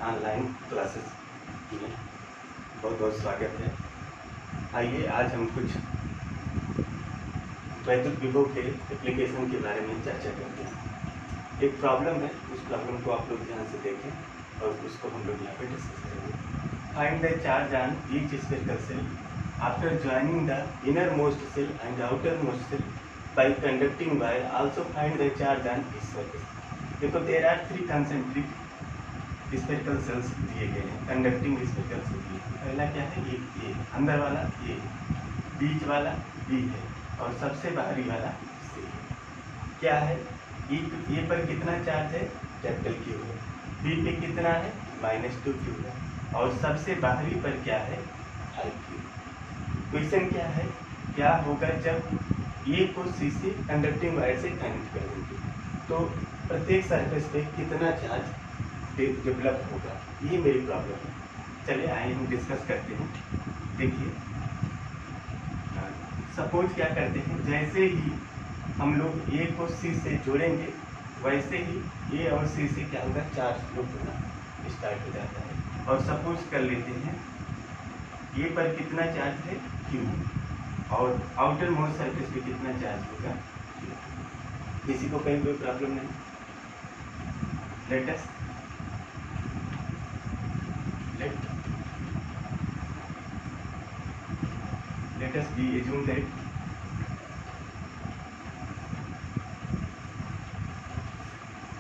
Online classes में बहुत बहुत स्वागत है। आइए आज हम कुछ वैद्युत विभव के एप्लीकेशन के बारे में चर्चा करते हैं। एक प्रॉब्लम है, उस प्रॉब्लम को आप लोग ध्यान से देखें और उसको हम लोग यहाँ पे डिस्कस करेंगे। Find the charge on each spherical shell after joining the inner most shell and outer most shell by conducting wire. Also find the charge on each surface. देखो there are 3 concentric spherical shells दिए गए हैं, conducting spherical shell दिए हैं। पहला क्या है, ए अंदर वाला ए, बीच वाला बी है और सबसे बाहरी वाला सी है। क्या है, ए पर कितना चार्ज है, कैपिटल क्यू है। बी पे कितना है, -2 क्यू है और सबसे बाहरी पर क्या है, हाई क्यू। क्वेश्चन क्या है, क्या होगा जब ए को सी से कंडक्टिंग वायर से कनेक्ट कर देंगे तो प्रत्येक सरफेस पे कितना चार्ज डेवलप होगा। ये मेरी प्रॉब्लम है। चलिए आइए हम डिस्कस करते हैं। देखिए सपोज क्या करते हैं, जैसे ही हम लोग ए को सी से जोड़ेंगे वैसे ही ए और सी से क्या होगा, चार्ज फ्लो होना स्टार्ट हो जाता है। और सपोज कर लेते हैं ए पर कितना चार्ज है, क्यू, और आउटर मोस्ट सरफेस पे कितना चार्ज होगा, क्यू। किसी को कहीं कोई प्रॉब्लम नहीं। let us be assume that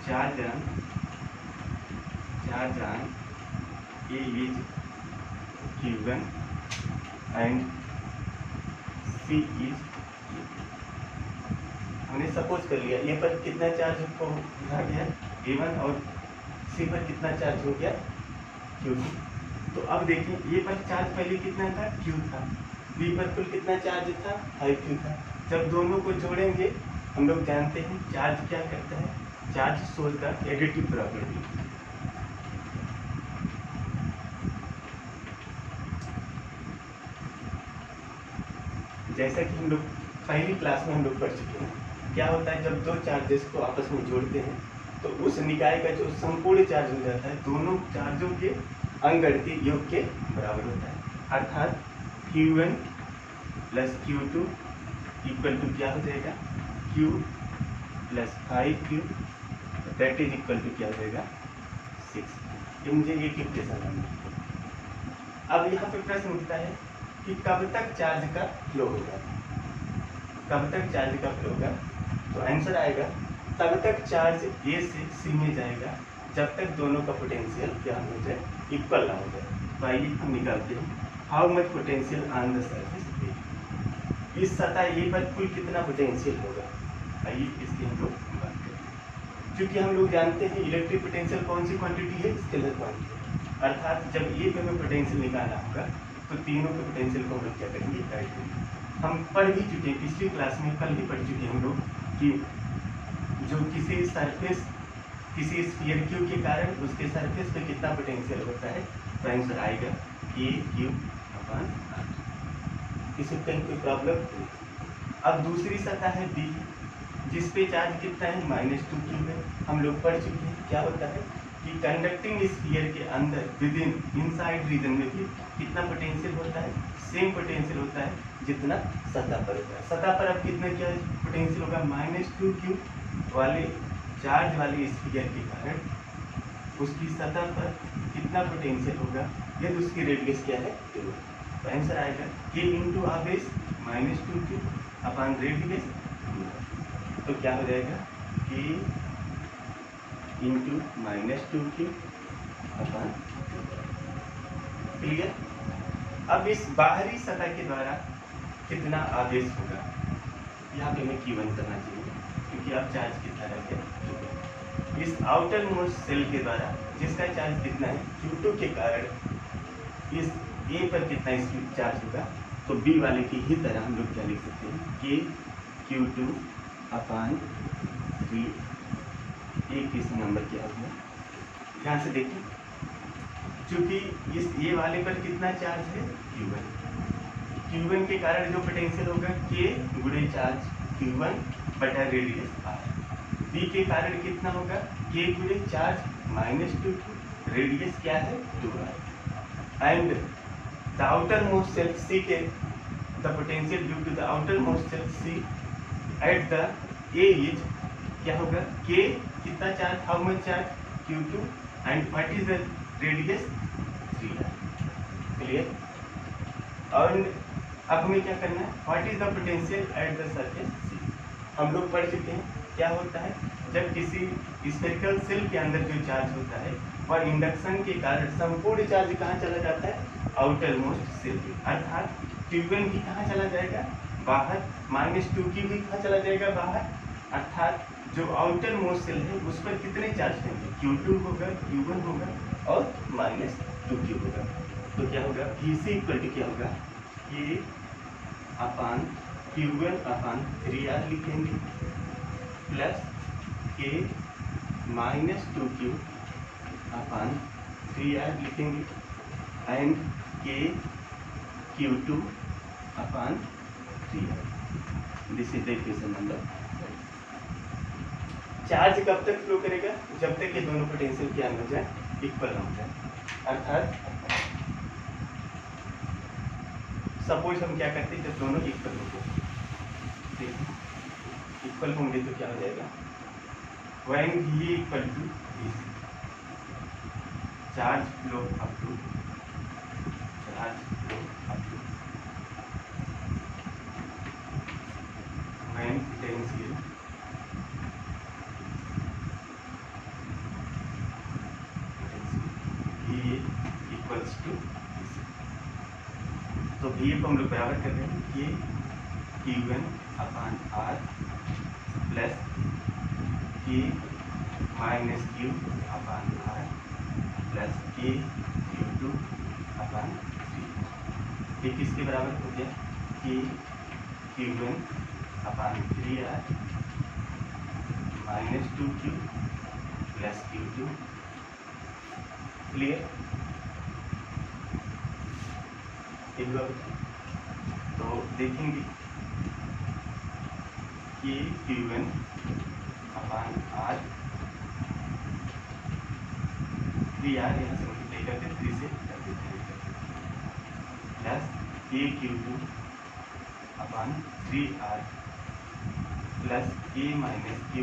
charge on A is Q1 and C is Q2। हमने सपोज कर लिया ए पर कितना चार्ज हो गया, A1, और C पर कितना चार्ज हो गया, Q2। तो अब देखिए ए पर चार्ज पहले कितना था, Q था। बी पर कुल कितना चार्ज था, 5Q था। जब दोनों को जोड़ेंगे हम लोग जानते हैं चार्ज क्या करता है, charge shows the additive property. जैसा कि हम लोग पहली क्लास में हम लोग पढ़ चुके हैं, क्या होता है जब दो चार्जेस को आपस में जोड़ते हैं तो उस निकाय का जो संपूर्ण चार्ज हो जाता है दोनों चार्जों के अंगगणितीय योग के बराबर होता है। अर्थात Q1 plus Q2 equal to क्या हो जाएगा, Q plus 5Q that is equal to क्या हो जाएगा, 6। ये मुझे एक इक्वेशन है। अब यहाँ पे प्रश्न उठता है कि कब तक चार्ज का फ्लो होगा, कब तक चार्ज का फ्लो होगा। तो आंसर आएगा तब तक चार्ज ए से सी में जाएगा जब तक दोनों का पोटेंशियल क्या हो जाए, इक्वल ना हो जाए। तो आइए हम निकालते हैं how much potential on the surface A. इस सतह ए पर कुल कितना पोटेंशियल होगा। आइए इसकी हम लोग बात करें। क्योंकि हम लोग जानते हैं इलेक्ट्रिक पोटेंशियल कौन सी क्वांटिटी है, स्केलर क्वांटिटी। अर्थात जब ए पे हमें पोटेंशियल निकालना होगा तो तीनों के पोटेंशियल को हम लोग क्या करेंगे, ऐड करेंगे। हम पढ़ भी चुके हैं, पिछली क्लास में कल ही पढ़ चुके हैं हम लोग कि जो किसी सरफेस, किसी स्फीयर क्यू के कारण उसके सरफेस पे कितना पोटेंशियल होता है, तो आंसर आएगा A/Q/R। किसी कहीं कोई प्रॉब्लम नहीं। अब दूसरी सतह है बी जिस पे चार्ज कितना है, -2 क्यू है। हम लोग पढ़ चुके हैं क्या होता है कि कंडक्टिंग स्फीयर के अंदर विद इन इनसाइड रीजन में भी कितना पोटेंशियल होता है, सेम पोटेंशियल होता है जितना सतह पर होता है। सतह पर अब कितना क्या पोटेंशियल होगा, -2 क्यू वाले चार्ज वाले स्फीयर के कारण उसकी सतह पर कितना पोटेंशियल होगा, यदि उसकी रेडियस क्या है, 2। तो आंसर आएगा K इंटू आ बेस -2Q अपॉन रेडियस 2। तो क्या हो जाएगा, K into -2Q upon. Clear. अब इस बाहरी सतह के द्वारा कितना आवेश होगा, यहाँ पे हमें Q1 करना चाहिए क्योंकि अब चार्ज कितना रह गया, इस आउटर मोस्ट सेल के द्वारा जिसका चार्ज कितना है, Q2 के कारण इस ए पर कितना चार्ज होगा। तो बी वाले की ही तरह हम लोग क्या लिख सकते हैं, K/Q2 अपॉन 3। एक इस नंबर क्या होगा, ध्यान से देखिए, क्योंकि इस ए वाले पर कितना चार्ज है, Q1 के कारण जो पोटेंशियल होगा K गुणे चार्ज Q1 बटा रेडियस R। बी के कारण कितना होगा, K गुणे चार्ज -2Q रेडियस क्या है 2r, and the outer most cell C के the potential due to the outer most cell C at the A is क्या होगा K, कितना charge, how much charge Q2, and what is the radius 3r। Clear. और अब हमें क्या करना है, what is the potential at the surface C। हम लोग पढ़ चुके हैं क्या होता है जब किसी स्फेरिकल सेल के अंदर जो चार्ज होता है वह इंडक्शन के कारण संपूर्ण चार्ज कहाँ चला जाता है, आउटर मोस्ट सेल में, अर्थात Q1 भी कहाँ चला जाएगा, बाहर, -2Q भी कहाँ चला जाएगा, बाहर, अर्थात जो आउटर मोस्ट सेल है उस पर कितने चार्ज होंगे, Q2 होगा, Q1 होगा और -2Q होगा। तो क्या होगा, Vc इक्वल टू क्या होगा, ये अपान Q1 अपान 3R लिखेंगे plus K -2Q upon 3R लिखेंगे and K Q2 upon 3R। This is the equation number. Charge कब तक फ्लो करेगा, जब तक ये दोनों पोटेंशियल क्या हो जाए, इक्वल हो जाए, अर्थात सपोज हम क्या करते हैं जब दोनों इक्वल होंगे, इक्वल होंगे तो क्या हो जाएगा, when V equal to Vc, charge flow up to when potential V equals to Vc। तो V को हम लोग बराबर कर रहे हैं, ये Q1 अपान R plus K -Q upon R plus K Q2 अपान 3। ये किसके बराबर हो गया, K Q1 अपान 3R -2Q plus Q2। Clear. तो देखेंगे कि Q1 अपान R 3R यहाँ से मल्टीप्लाई करते 3 से कर देते हैं plus K Q2 upon 3R plus K -Q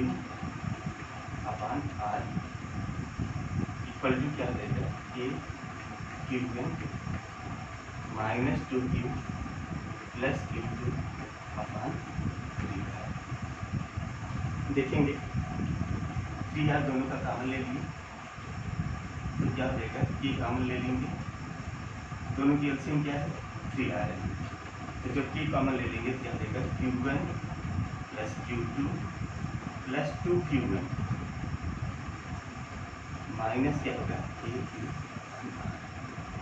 upon R equal to क्या देगा, K Q1 -2Q plus Q2 upon 3R। देखेंगे 3R दोनों का कॉमन ले लिए तो क्या हो जाएगा, K कॉमन ले लेंगे, दोनों की एलसीएम क्या है 3R है, तो जब K कॉमन ले लेंगे क्या हो जाएगा, Q1 plus Q2 plus 2Q1 minus क्या होगा,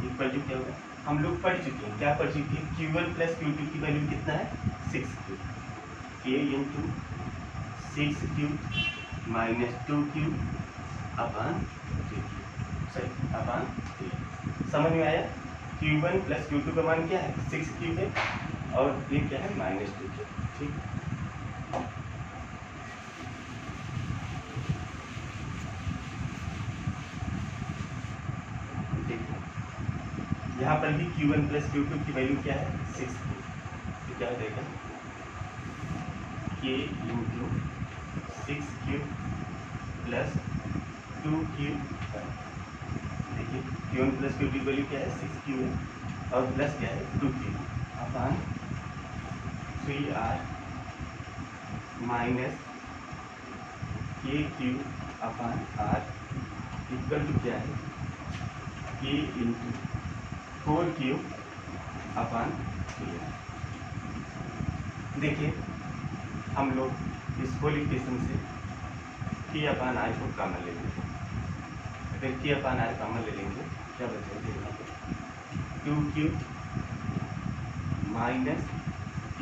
इक्वल टू क्या होगा, हम लोग पढ़ चुके हैं, क्या पढ़ चुके हैं, Q1 प्लस Q2 की वैल्यू कितना है 6Q, K into 6Q -2Q अपान 3Q, सही अपान 3। समझ में आया, Q1 प्लस Q2 का मान क्या है 6Q है और ये क्या है -2Q। ठीक, यहाँ पर भी Q1 प्लस Q2 की वैल्यू क्या है 6Q, तो क्या हो जाएगा K into 6Q plus 2Q। देखिए Q1 प्लस Q2 की वैल्यू क्या है 6Q है और प्लस क्या है 2Q upon 3R minus KQ upon R equal to क्या है K इंटू 4Q अपान 3R। देखिए हम लोग इस होल इक्वेशन से K अपान R को कॉमन ले लेंगे, अगर K अपान R कॉमन ले लेंगे क्या बचेगा, यहाँ पर 2Q माइनस Q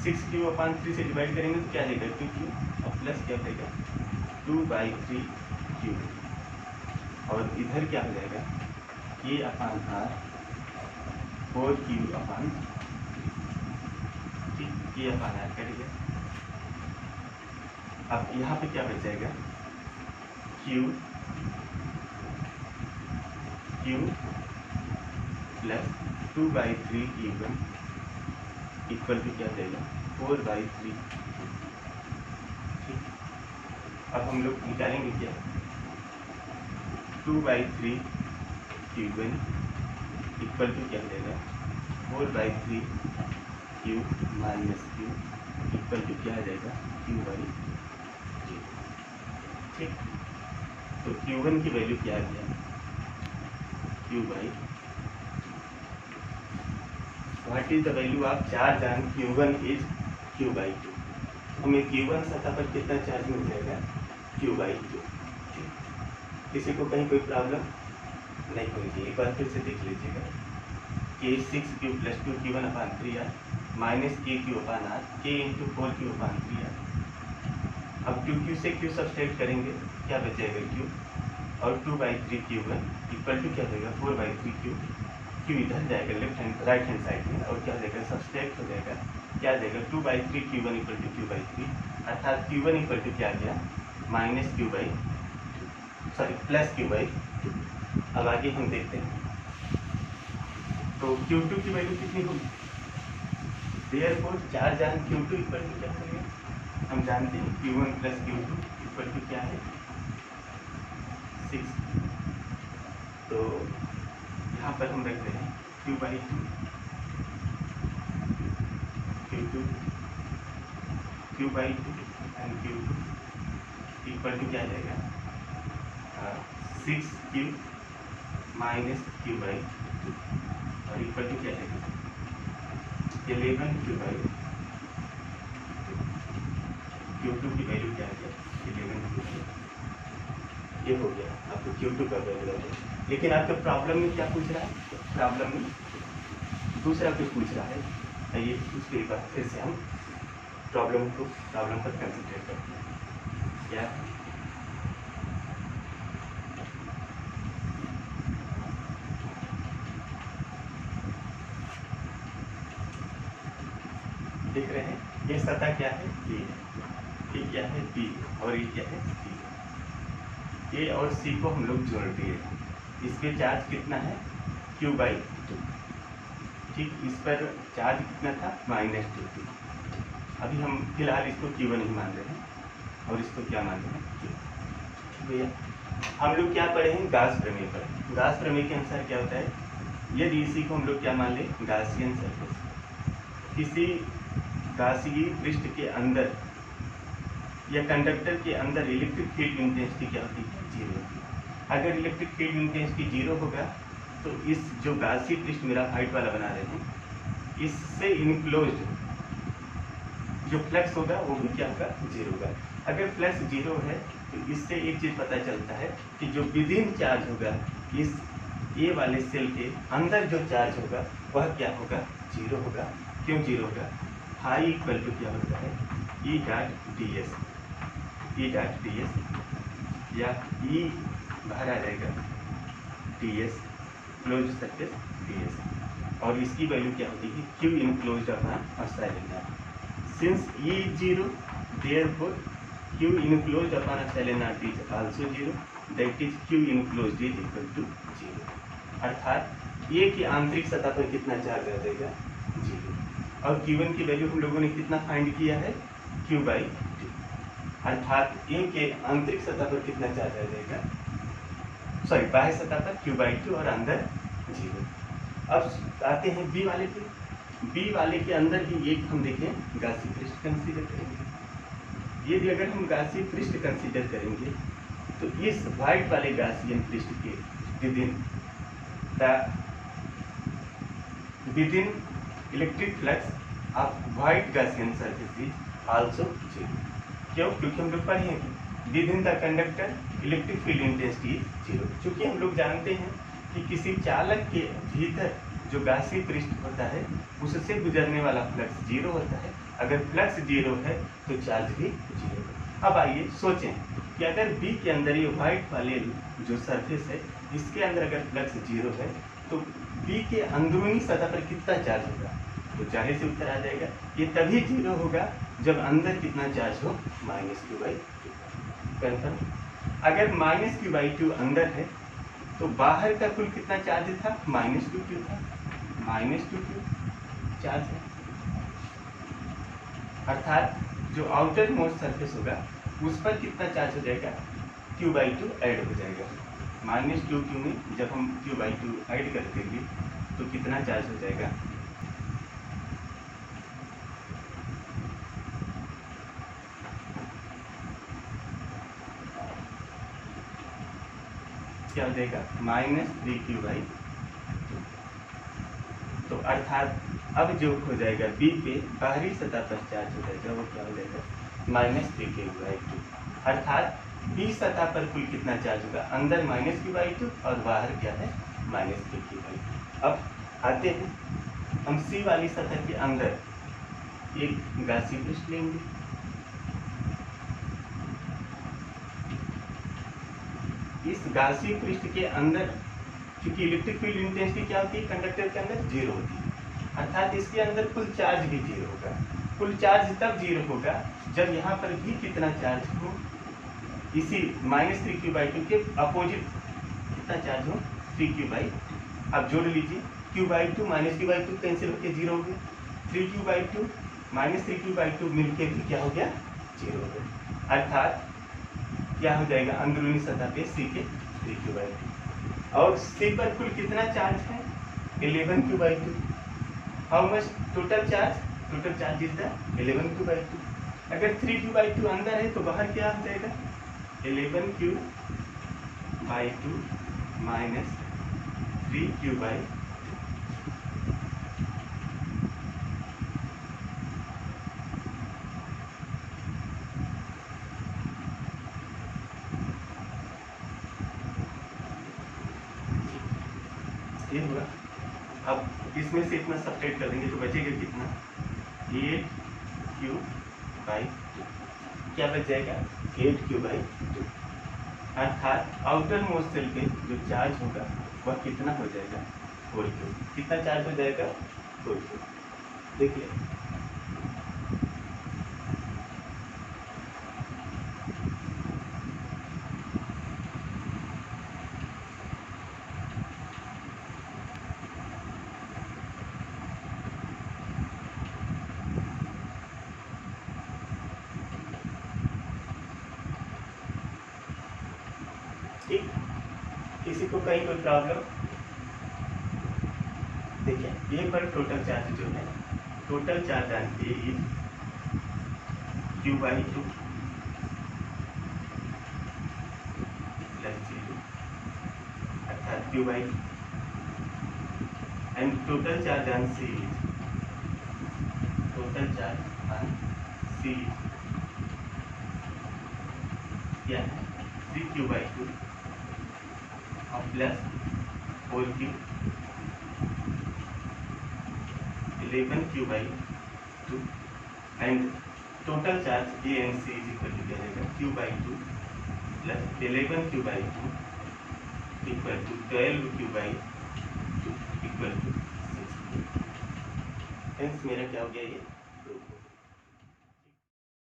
6Q अपान 3 से डिवाइड करेंगे तो क्या देगा 2Q और प्लस क्या देगा 2/3Q और इधर क्या हो जाएगा K अपान R 4Q अपान, ठीक, K अपान R कट गया। अब यहाँ पे क्या बच जाएगा Q Q plus 2/3 E1 equal to क्या देगा 4/3। ठीक, अब हम लोग निकालेंगे क्या 2/3 Q1 इक्वल टू क्या देगा 4/3 Q minus Q equal to क्या आ जाएगा Q/3। ठीक, तो Q1 की वैल्यू क्या आ गया Q/, what is the value of charge on Q1 is Q/2। हमें Q1 सतह पर कितना चार्ज मिल जाएगा Q/2। किसी को कहीं कोई प्रॉब्लम नहीं होगी, एक बार फिर से देख लीजिएगा K 6Q + 2Q1/3R minus KQ/R K × 4Q/3R। अब 2Q से Q सब्सट्रैक्ट करेंगे, क्या बचेगा Q, और 2/3 Q1 इक्वल टू क्या देगा 4/3 Q। Q इधर जाएगा राइट हैंड साइड में, और क्या देगा सब्सट्रैक्ट हो जाएगा, क्या देगा 2/3 Q1 इक्वल टू Q/3, अर्थात Q1 इक्वल टू क्या गया minus Q/2 sorry plus Q/2। अब आगे हम देखते हैं, तो Q2 की वैल्यू कितनी होगी, therefore charge on Q2 equal to क्या होगा, हम जानते हैं Q1 + Q2 इक्वल टू क्या है 6। तो यहाँ पर हम रख रहे हैं Q/2 Q2 Q/2 and Q2 equal to क्या आ जाएगा 6Q माइनस Q/2 और इक्वल टू क्या आएगा 11Q/2। Q2 की वैल्यू क्या आ गया 11Q/2। ये हो गया आपको Q2 का वैल्यू। लेकिन आपके प्रॉब्लम में क्या पूछ रहा है, प्रॉब्लम में दूसरा कुछ पूछ रहा है। आइए उसके बाद फिर से हम प्रॉब्लम पर कंसंट्रेट करते हैं। क्या देख रहे हैं, ये सतह क्या है ये क्या है B और ये क्या है C। A और C को हम लोग जोड़ दिए, इस पे चार्ज कितना है Q/2। ठीक, इस पर चार्ज कितना था -2। अभी हम फिलहाल इसको Q1 ही मान रहे हैं और इसको क्या मान रहे हैं Q। भैया हम लोग क्या पढ़े हैं गाउस प्रमेय पर। गाउस प्रमेय के अनुसार क्या होता है, यदि इसी को हम लोग क्या मान लें गाउसियन सरफेस, किसी गाउसीय पृष्ठ के अंदर या कंडक्टर के अंदर इलेक्ट्रिक फील्ड इंटेंसिटी क्या होती है 0 होती है। अगर इलेक्ट्रिक फील्ड इंटेंसिटी 0 होगा तो इस जो गाउसीय पृष्ठ मेरा वाइट वाला बना रहे हैं, इससे इनक्लोज्ड जो फ्लक्स होगा वो भी क्या होगा 0 होगा। अगर फ्लक्स 0 है तो इससे एक चीज़ पता चलता है कि जो विदिन चार्ज होगा इस ए वाले सेल के अंदर जो चार्ज होगा वह क्या होगा 0 होगा। क्यों 0 होगा, हाई इक्वल टू क्या होता है E.ds, E.ds या E बाहर आ जाएगा ds क्लोज सरफेस ds, और इसकी वैल्यू क्या होती है Q enclosed upon epsilon not. Since E is 0 therefore Q enclosed upon epsilon naught is also 0, that is Q enclosed is equal to 0। अर्थात A की आंतरिक सतह पर कितना चार्ज आ जाएगा 0, और Q1 की वैल्यू हम लोगों ने कितना फाइंड किया है Q/2, अर्थात A के आंतरिक सतह पर कितना चार्ज आ जाएगा, सॉरी बाह्य सतह पर Q/2 और अंदर 0। अब आते हैं B वाले पे। B वाले के अंदर ही एक हम देखें गाउसीय पृष्ठ कंसीडर करेंगे। यदि अगर हम गाउसीय पृष्ठ कंसीडर करेंगे तो इस व्हाइट वाले गाउसियन पृष्ठ के within electric flux of white Gaussian surface is also 0। क्यों, क्योंकि हम लोग पढ़े हैं within the conductor electric field intensity is 0। चूँकि हम लोग जानते हैं कि किसी चालक के भीतर जो गाउसीय पृष्ठ होता है उससे गुजरने वाला फ्लक्स 0 होता है। अगर फ्लक्स 0 है तो चार्ज भी 0 है। अब आइए सोचें कि अगर B के अंदर ये व्हाइट वाले जो सरफेस है इसके अंदर अगर फ्लक्स 0 है तो B के अंदरूनी सतह पर कितना चार्ज होगा, तो जाहिर से उत्तर आ जाएगा ये तभी 0 होगा जब अंदर कितना चार्ज हो -Q/2। कन्फर्म, अगर -Q/2 अंदर है तो बाहर का कुल कितना चार्ज था, -2q था, -2q चार्ज है। अर्थात जो आउटर मोस्ट सरफेस होगा उस पर कितना चार्ज हो जाएगा, q/2 ऐड हो जाएगा। -2q में जब हम q/2 ऐड कर देंगे तो कितना चार्ज हो जाएगा, क्या हो जाएगा, -3q/2। तो अर्थात अब जो हो जाएगा बी पे बाहरी सतह पर चार्ज हो जाएगा वो क्या हो जाएगा, -3q/2। अर्थात बी सतह पर कुल कितना चार्ज होगा, अंदर -q/2 और बाहर क्या है, -3q/2। अब आते हैं हम सी वाली सतह के अंदर एक गासी पृष्ठ लेंगे। इस गासी पृष्ठ के अंदर क्योंकि इलेक्ट्रिक फील्ड इंटेंसिटी क्या होती है, कंडक्टर के अंदर 0 होती है, अर्थात इसके अंदर कुल चार्ज भी 0 होगा। कुल चार्ज तब 0 होगा जब यहाँ पर भी कितना चार्ज हो, इसी -3q/2 के अपोजिट कितना चार्ज हो, 3q/2। अब जोड़ लीजिए, q/2 -q/2 कैंसिल होकर 0 हो गया, 3q/2 -3q/2 मिलके भी क्या हो गया, 0 हो गया। अर्थात क्या हो जाएगा, अंदरूनी सतह पे सी के 3q/2 और सी पर कुल कितना चार्ज है, 11q/2। How much total charge, total charge is the 11q/2। अगर 3q/2 अंदर है तो बाहर क्या हो जाएगा, 11q/2 माइनस 3q/2। ये हुआ। अब इसमें से इतना सब्ट्रैक्ट कर देंगे तो बचेगा कितना, 8q/2। क्या बच जाएगा, 8q/2। अर्थात आउटर मोस्ट सेल पे जो चार्ज होगा वह कितना हो जाएगा, 4q। कितना चार्ज हो जाएगा, 4q। देखिए ठीक, किसी को कहीं कोई प्रॉब्लम, देखिए ये पर टोटल चार्ज जो है, total charge on A is q/2 plus 0, अर्थात q/2 and total charge on C is, total charge on C क्या है, 3q/2 और plus 4q, 11q/2 and total charge A and C is equal to क्या रहेगा, q/2 plus 11q/2 equal to 12q/2 equal to 6। Hence मेरा क्या हो गया, ये प्रूफ हो गया।